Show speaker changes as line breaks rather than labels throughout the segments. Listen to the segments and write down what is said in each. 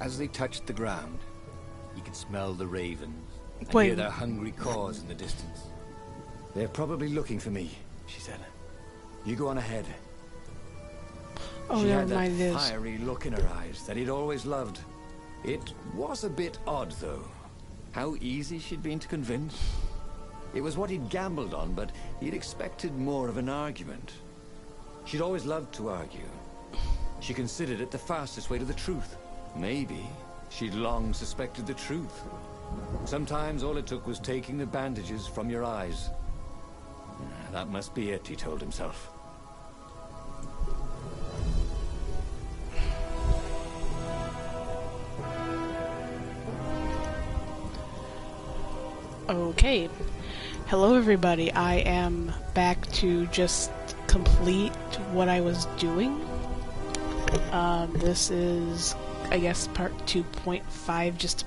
As they touched the ground, he could smell the ravens and
Wait.
hear their hungry caws in the distance. They're probably looking for me, she said. You go on ahead.
Oh,
She
never
had that
mind, it is.
fiery look in her eyes that he'd always loved. It was a bit odd, though. How easy she'd been to convince. It was what he'd gambled on, but he'd expected more of an argument. She'd always loved to argue. She considered it the fastest way to the truth. Maybe she'd long suspected the truth. Sometimes all it took was taking the bandages from your eyes. That must be it, he told himself.
Okay. Hello everybody, I am back to just complete what I was doing. This is, I guess, part 2.5, just to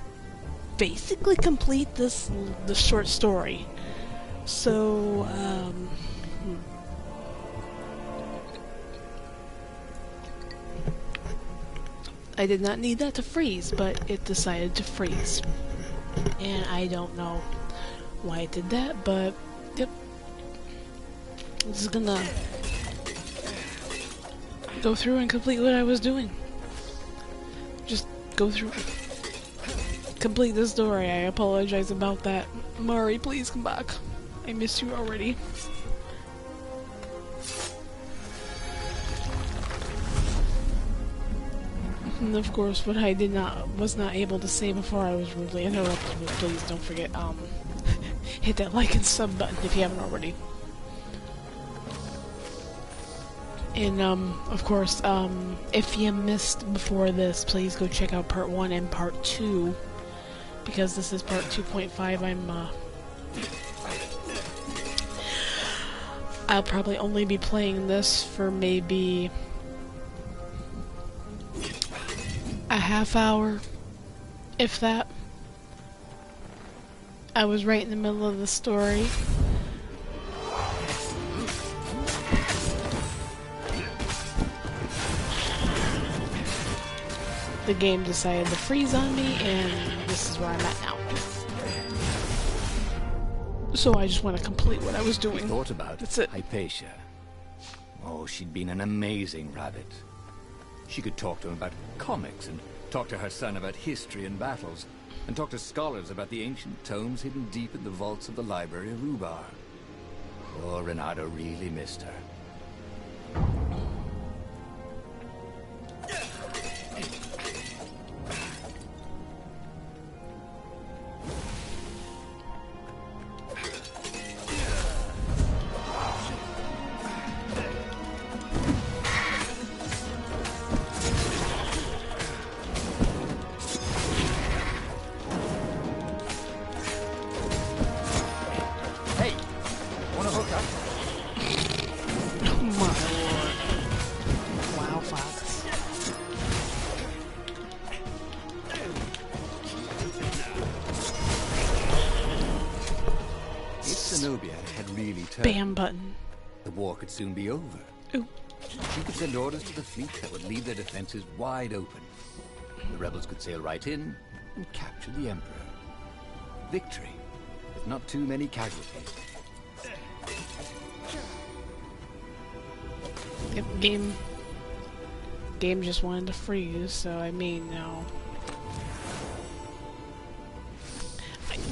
basically complete the short story. So, I did not need that to freeze, but it decided to freeze. And I don't know why it did that, but yep. I'm just gonna go through and complete what I was doing. Just go through, complete the story. I apologize about that. Mari, please come back. I miss you already. And of course, what I was not able to say before I was rudely interrupted, but please don't forget, hit that like and sub button if you haven't already. And, of course, if you missed before this, please go check out part 1 and part 2, because this is part 2.5. I'll probably only be playing this for maybe a half hour, if that. I was right in the middle of the story. The game decided to freeze on me, and this is where I'm at now. So I just want to complete what I was doing.
He thought about
That's it.
Hypatia. Oh, she'd been an amazing rabbit. She could talk to him about comics, and talk to her son about history and battles, and talk to scholars about the ancient tomes hidden deep in the vaults of the library of Ubar. Oh, Renato really missed her.
Bam button.
The war could soon be over.
Ooh.
She could send orders to the fleet that would leave their defenses wide open. The rebels could sail right in and capture the Emperor. Victory, with not too many casualties.
Yep, game just wanted to freeze, so I mean, no.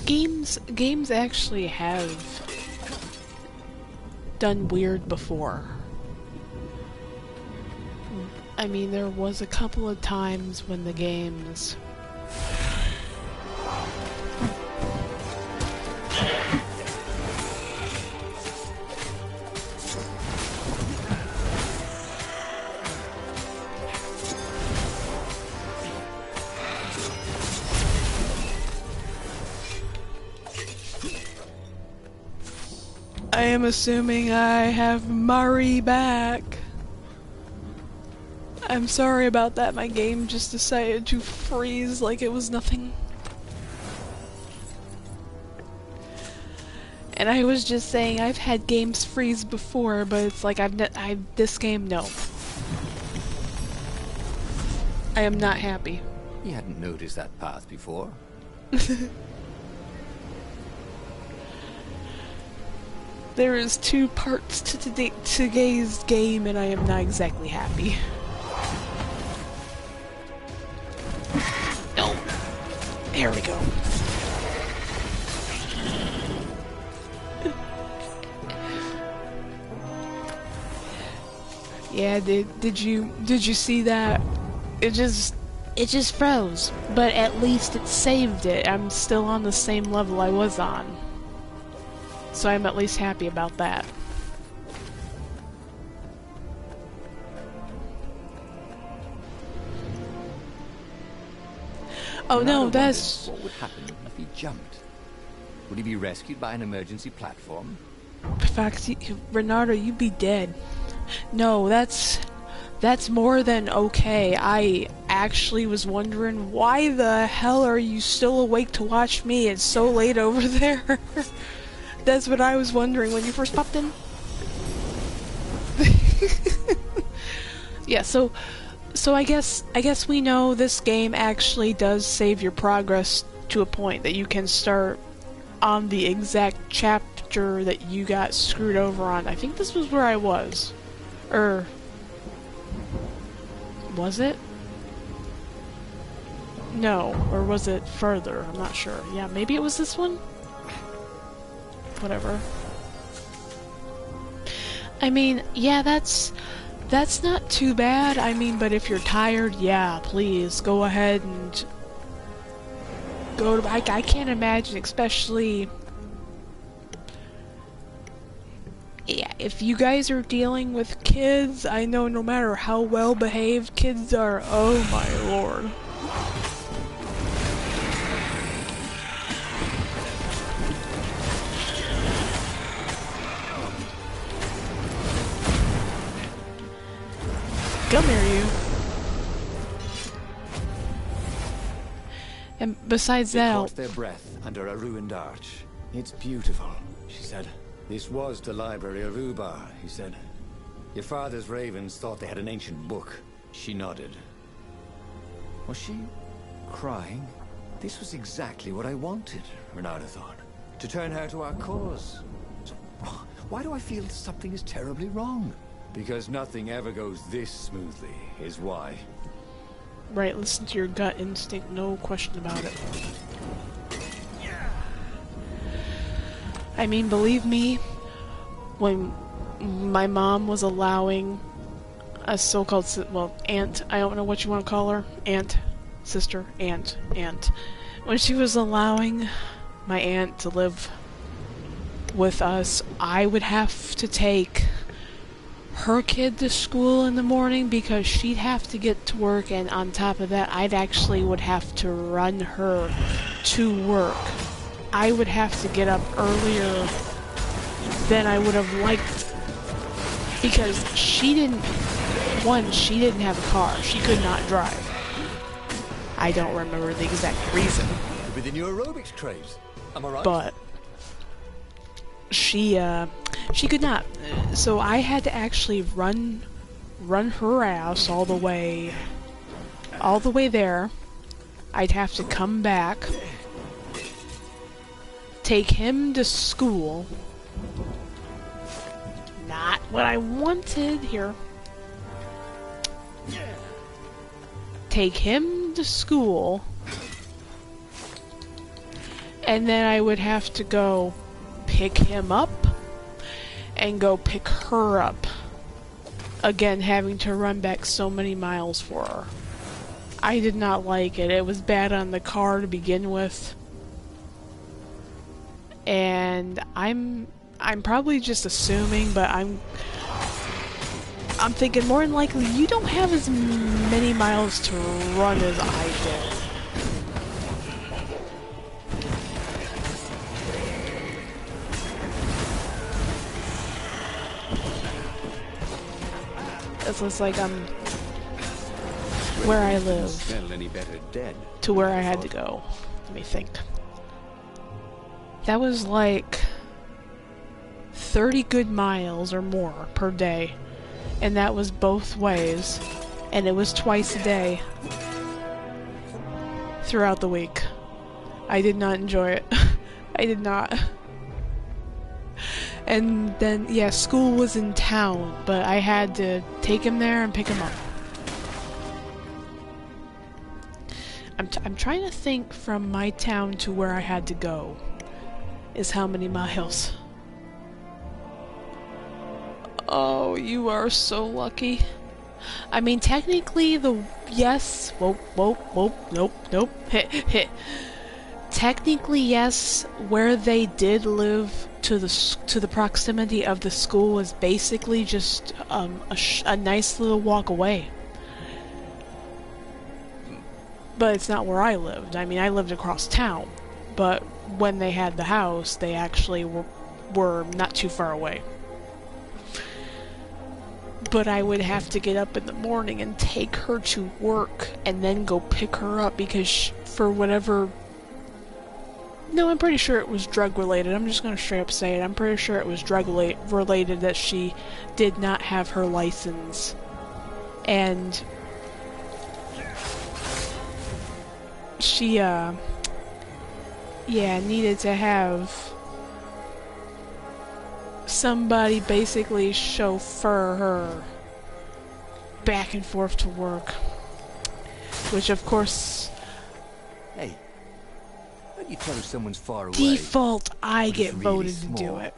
Games actually have done weird before. I mean, there was a couple of times when the games I am assuming I have Mari back. I'm sorry about that, my game just decided to freeze like it was nothing. And I was just saying, I've had games freeze before, but it's like this game, no. I am not happy.
He hadn't noticed that path before.
There is 2 parts to today's game, and I am not exactly happy. No. There we go. Yeah, did you see that? It just froze, but at least it saved it. I'm still on the same level I was on. So I'm at least happy about that. Oh no, that's...
What would happen if he jumped? Would he be rescued by an emergency platform?
Fact, Renato, you'd be dead. No, that's more than okay. I actually was wondering, why the hell are you still awake to watch me? It's so late over there. That's what I was wondering when you first popped in. Yeah, so I guess we know this game actually does save your progress to a point that you can start on the exact chapter that you got screwed over on. I think this was where I was. Was it? No, or was it further? I'm not sure. Yeah, maybe it was this one? Whatever. I mean, yeah, that's not too bad. I mean, but if you're tired, yeah, please go ahead and go to... I can't imagine, especially... Yeah, if you guys are dealing with kids, I know no matter how well behaved kids are, oh my lord. Come here, you. And besides that,
they caught their breath under a ruined arch. It's beautiful, she said. This was the library of Ubar, he said. Your father's ravens thought they had an ancient book. She nodded. Was she crying? This was exactly what I wanted, Renata thought. To turn her to our cause. So, why do I feel something is terribly wrong? Because nothing ever goes this smoothly, is why.
Right, listen to your gut instinct, no question about it. I mean, believe me, when my mom was allowing a so-called, well, aunt, I don't know what you want to call her, aunt, sister, aunt, when she was allowing my aunt to live with us, I would have to take her kid to school in the morning because she'd have to get to work, and on top of that, I'd actually would have to run her to work. I would have to get up earlier than I would have liked because she didn't have a car. She could not drive. I don't remember the exact reason.
Within your aerobics craze, am I right?
But she could not. So I had to actually run her ass all the way there. I'd have to come back, take him to school. Not what I wanted here. Take him to school, and then I would have to go pick him up and go pick her up. Again, having to run back so many miles for her. I did not like it. It was bad on the car to begin with. And I'm probably just assuming, but I'm thinking more than likely you don't have as many miles to run as I did. It looks like I'm where I live to where I had to go. Let me think. That was like 30 good miles or more per day, and that was both ways, and it was twice a day. throughout the week. I did not enjoy it. I did not. And then, yeah, school was in town, but I had to take him there and pick him up. I'm trying to think from my town to where I had to go is how many miles. Oh, you are so lucky. I mean, technically yes. Nope. Hit. Technically, yes. Where they did live to the proximity of the school was basically just a nice little walk away. But it's not where I lived. I mean, I lived across town. But when they had the house, they actually were not too far away. But I would have to get up in the morning and take her to work and then go pick her up because for whatever... No, I'm pretty sure it was drug related. I'm just going to straight up say it. I'm pretty sure it was drug related that she did not have her license. And she, needed to have somebody basically chauffeur her back and forth to work. Which, of course...
Hey, how do you tell if someone's far away?
Default, I get
really
voted
small?
to do it.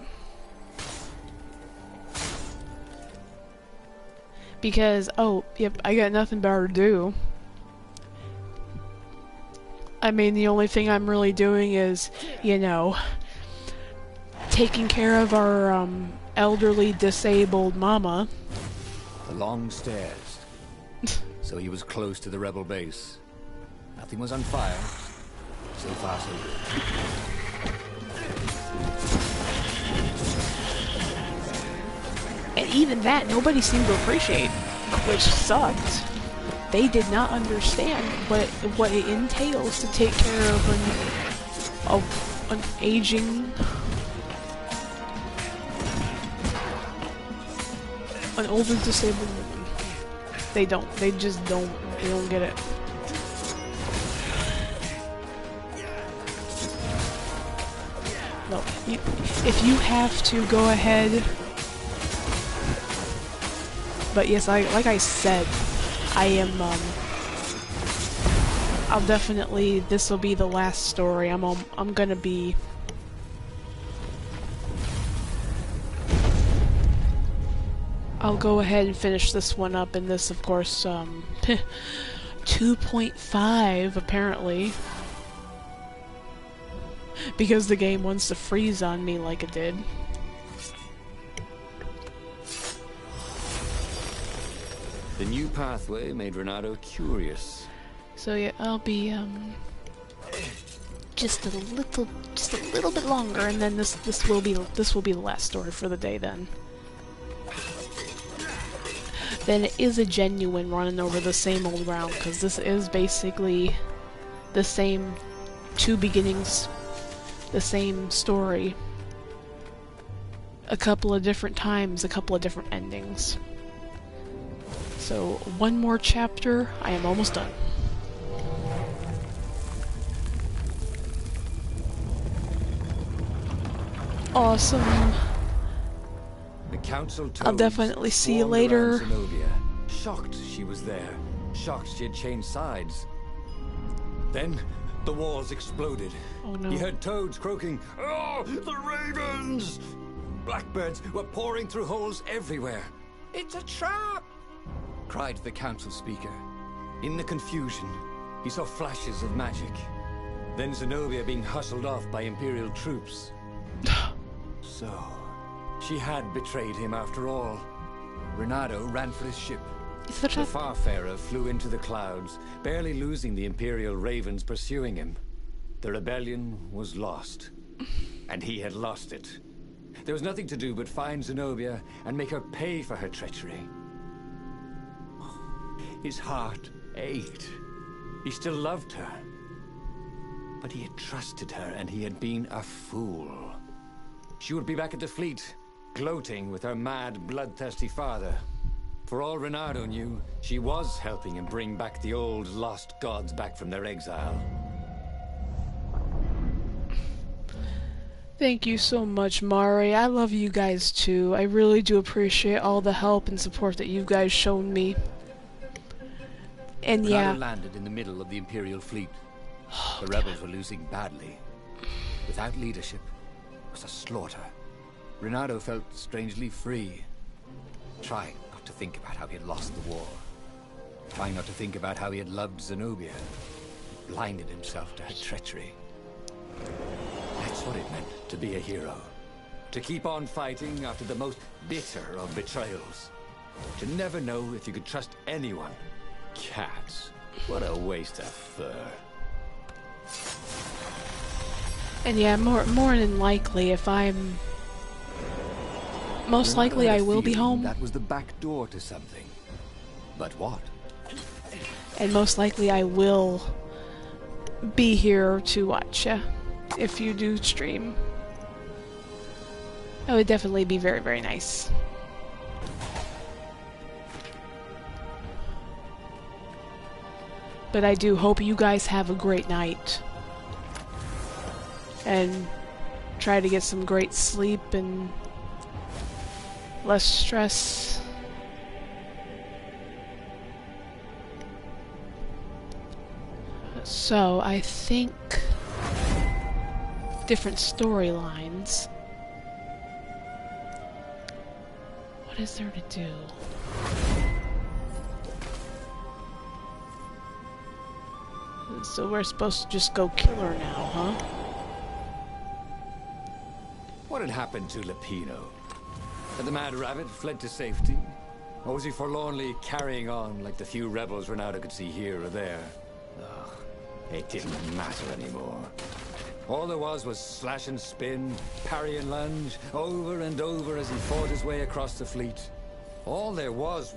Because, oh, yep, I got nothing better to do. I mean, the only thing I'm really doing is, you know, taking care of our elderly disabled mama.
The long stairs. So he was close to the rebel base. Nothing was on fire. So far, so good.
And even that, nobody seemed to appreciate, which sucked. They did not understand what it entails to take care of an aging, an older disabled woman. They don't. They just don't. They don't get it. No. If you have to, go ahead. But yes, like I said, I am, I'll definitely, this will be the last story. I'm gonna be... I'll go ahead and finish this one up, and this, of course, 2.5, apparently. Because the game wants to freeze on me like it did.
The new pathway made Renato curious.
So yeah, I'll be just a little bit longer, and then this will be the last story for the day. Then it is a genuine running over the same old ground, because this is basically the same two beginnings, the same story, a couple of different times, a couple of different endings. So, one more chapter, I am almost done. Awesome.
The council
I'll definitely see you later.
Zenobia, shocked she was there, shocked she had changed sides. Then, the walls exploded.
Oh no.
He heard toads croaking, "Oh, the ravens!" Blackbirds were pouring through holes everywhere. "It's a trap!" cried the council speaker. In the confusion, he saw flashes of magic. Then Zenobia being hustled off by Imperial troops. So, she had betrayed him after all. Renato ran for his ship. The Farfarer flew into the clouds, barely losing the Imperial ravens pursuing him. The rebellion was lost, and he had lost it. There was nothing to do but find Zenobia and make her pay for her treachery. His heart ached. He still loved her. But he had trusted her, and he had been a fool. She would be back at the fleet, gloating with her mad, bloodthirsty father. For all Renato knew, she was helping him bring back the old lost gods back from their exile.
Thank you so much, Mari. I love you guys too. I really do appreciate all the help and support that you guys shown me. And yeah.
Renato landed in the middle of the Imperial fleet. The rebels were losing badly. Without leadership, it was a slaughter. Renato felt strangely free. Trying not to think about how he had lost the war. Trying not to think about how he had loved Zenobia. Blinded himself to her treachery. That's what it meant to be a hero. To keep on fighting after the most bitter of betrayals. To never know if you could trust anyone. Cats. What a waste of fur.
And yeah, more than likely, if I'm... Most likely I will be home.
That was the back door to something. But what?
And most likely I will be here to watch ya, if you do stream. That would definitely be very, very nice. But I do hope you guys have a great night. And try to get some great sleep and less stress. So, I think different storylines. What is there to do? So we're supposed to just go kill her now, huh?
What had happened to Lupino? Had the Mad Rabbit fled to safety? Or was he forlornly carrying on like the few rebels Renato could see here or there? Ugh, it didn't matter anymore. All there was slash and spin, parry and lunge, over and over as he fought his way across the fleet. All there was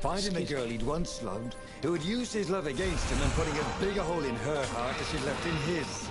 finding the girl he'd once loved, who had used his love against him and putting a bigger hole in her heart as she'd left in his.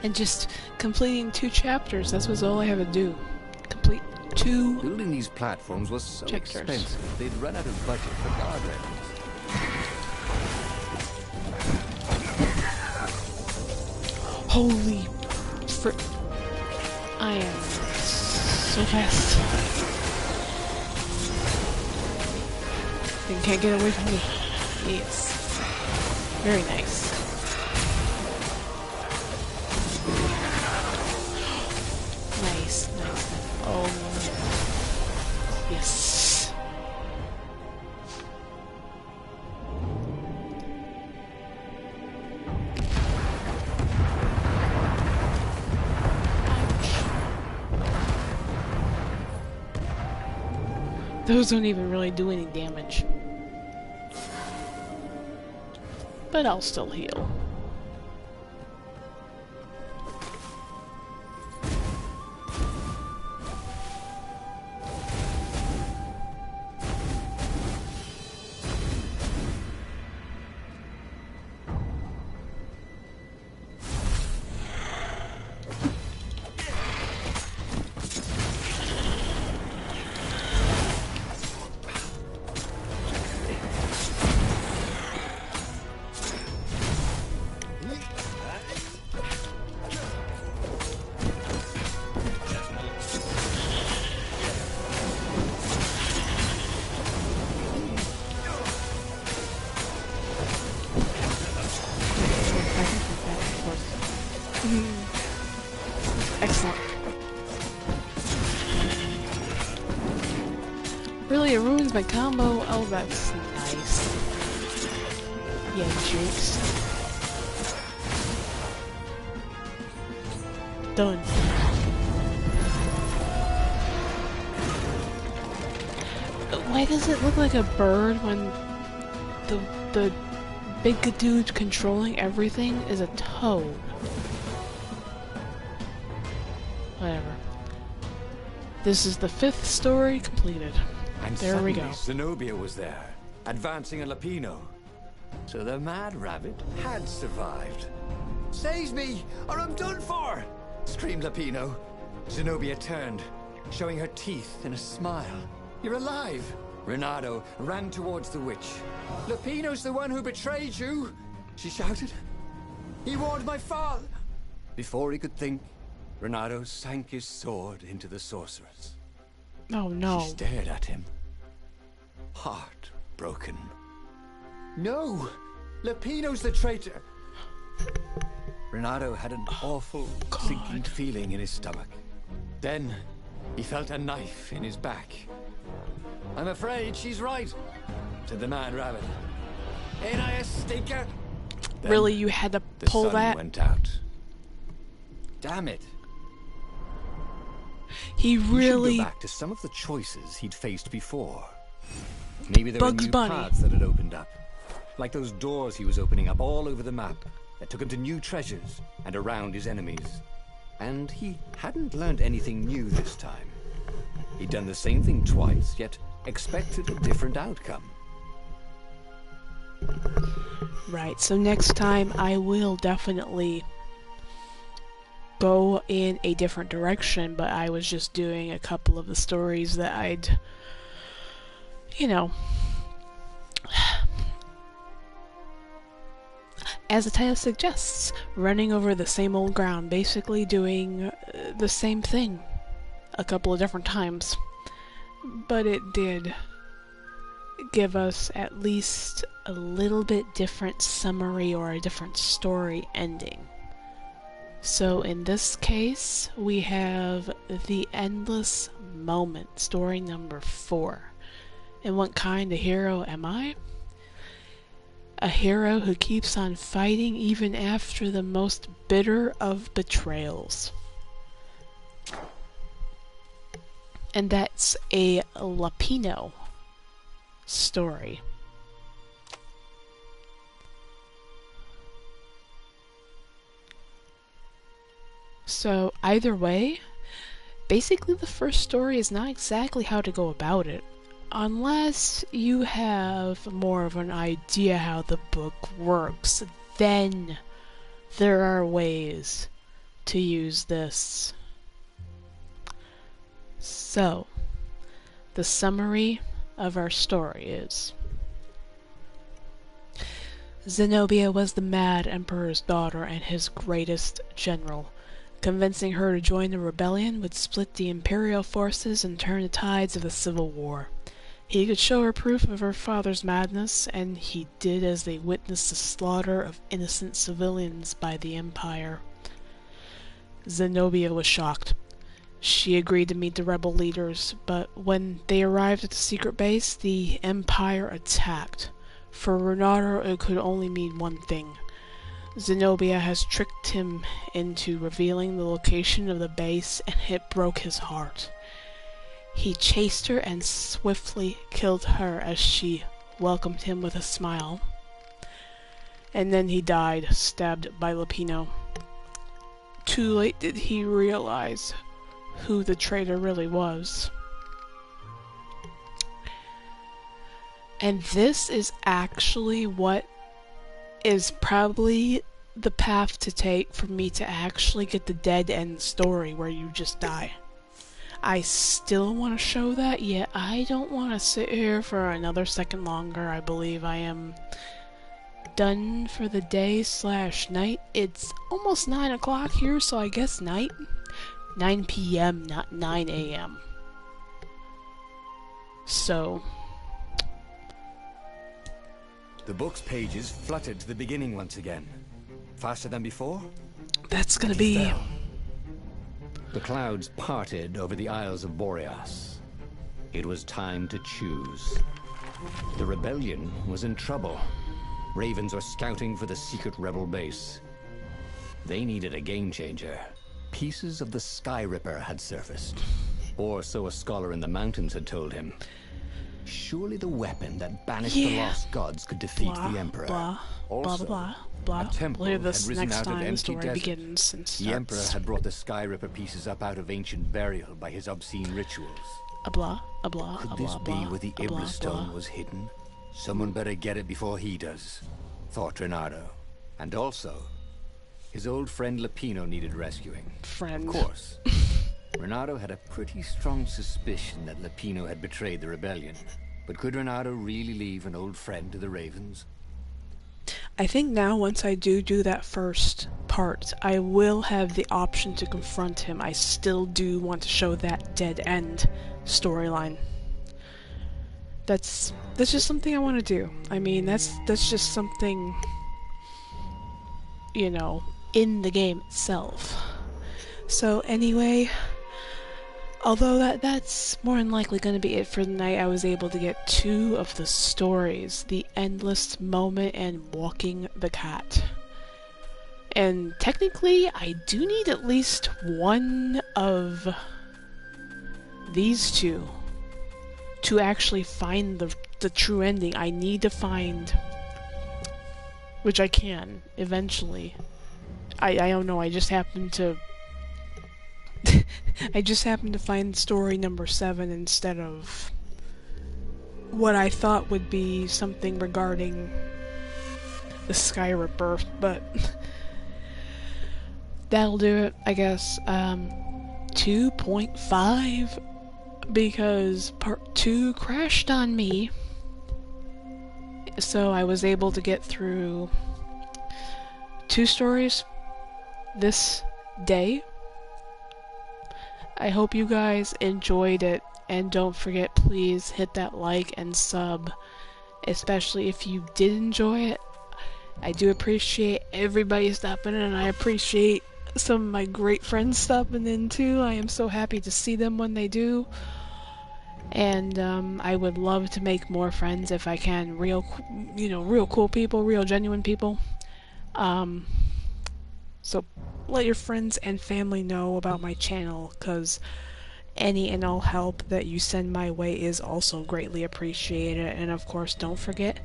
And just completing 2 chapters, that was all I had to do. Complete 2
Building these platforms was so
chapters.
expensive, they'd run out of budget for guardrails.
Holy frick. I am so fast. Thing can't get away from me. Yes. Very nice. Nice, nice, nice. Oh. Yes. Those don't even really do any damage. But I'll still heal. Excellent. Really, it ruins my combo? Oh, that's nice. Yeah, jerks. Done. Why does it look like a bird when the big dude controlling everything is a toad? Whatever. This is the 5th story completed.
And
there we go.
Zenobia was there, advancing a Lapino. So the mad rabbit had survived. Save me, or I'm done for! Screamed Lapino. Zenobia turned, showing her teeth in a smile. You're alive! Renato ran towards the witch. Lapino's the one who betrayed you! She shouted. He warned my father! Before he could think, Renato sank his sword into the sorceress.
Oh no.
She stared at him, heartbroken. No! Lapino's the traitor! Renato had an awful, sinking feeling in his stomach. Then, he felt a knife in his back. I'm afraid she's right, said the mad rabbit. Ain't I a stinker? Then
really, you had to pull
the sun
that?
Went out. Damn it.
He really...
We should go back to some of the choices he'd faced before. Maybe there
Bugs
were new
Bunny.
paths that had opened up. Like those doors he was opening up all over the map that took him to new treasures and around his enemies. And he hadn't learned anything new this time. He'd done the same thing twice, yet expected a different outcome.
Right, so next time I will definitely go in a different direction, but I was just doing a couple of the stories that I'd, you know, as the title suggests, running over the same old ground, basically doing the same thing a couple of different times. But it did give us at least a little bit different summary or a different story ending. So in this case, we have The Endless Moment, story number 4. And what kind of hero am I? A hero who keeps on fighting even after the most bitter of betrayals. And that's a Lapino story. So either way, basically the first story is not exactly how to go about it, unless you have more of an idea how the book works. Then there are ways to use this. So, the summary of our story is: Zenobia was the Mad Emperor's daughter and his greatest general. Convincing her to join the rebellion would split the imperial forces and turn the tides of the civil war. He could show her proof of her father's madness, and he did as they witnessed the slaughter of innocent civilians by the Empire. Zenobia was shocked. She agreed to meet the rebel leaders, but when they arrived at the secret base, the Empire attacked. For Renato, it could only mean one thing. Zenobia has tricked him into revealing the location of the base, and it broke his heart. He chased her and swiftly killed her as she welcomed him with a smile. And then he died, stabbed by Lapino. Too late did he realize who the traitor really was. And this is actually what is probably the path to take for me to actually get the dead end story where you just die. I still want to show that, yet I don't want to sit here for another second longer. I believe I am done for the day / night. It's almost 9 o'clock here, so I guess night. 9 p.m., not 9 a.m. So
the book's pages fluttered to the beginning once again. Faster than before?
That's gonna be...
Fell. The clouds parted over the Isles of Boreas. It was time to choose. The rebellion was in trouble. Ravens were scouting for the secret rebel base. They needed a game changer. pieces of the Sky Ripper had surfaced. Or so a scholar in the mountains had told him. Surely the weapon that banished the lost gods could defeat the Emperor. Also, a temple had risen out of empty desert. The Emperor had brought the Sky Ripper pieces up out of ancient burial by his obscene rituals. Could this be where the Iblis stone was hidden? Someone better get it before he does, thought Renato. And also, his old friend Lupino needed rescuing. Of course. Renato had a pretty strong suspicion that Lupino had betrayed the rebellion. But could Renato really leave an old friend to the Ravens?
I think now, once I do that first part, I will have the option to confront him. I still do want to show that dead end storyline. That's just something I want to do. I mean, that's just something, you know, in the game itself. So anyway, although that's more than likely going to be it for the night, I was able to get 2 of the stories, The Endless Moment and Walking the Cat. And technically, I do need at least one of these 2 to actually find the true ending. I need to find, which I can eventually. I don't know, I just happened to I just happened to find story number 7 instead of what I thought would be something regarding the Sky Ripper, but that'll do it, I guess. 2.5 because part 2 crashed on me, so I was able to get through 2 stories this day. I hope you guys enjoyed it, and don't forget, please hit that like and sub, especially if you did enjoy it. I do appreciate everybody stopping in, and I appreciate some of my great friends stopping in too. I am so happy to see them when they do, and I would love to make more friends if I can. Real cool people, real genuine people. So let your friends and family know about my channel, because any and all help that you send my way is also greatly appreciated. And of course, don't forget,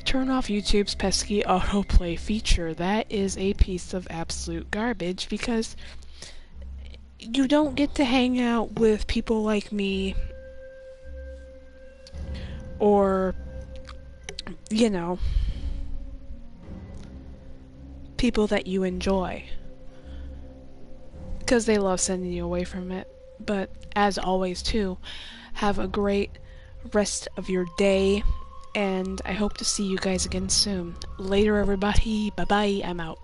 turn off YouTube's pesky autoplay feature. That is a piece of absolute garbage, because you don't get to hang out with people like me, or, you know, people that you enjoy, because they love sending you away from it. But as always too, have a great rest of your day, and I hope to see you guys again soon. Later everybody, bye bye, I'm out.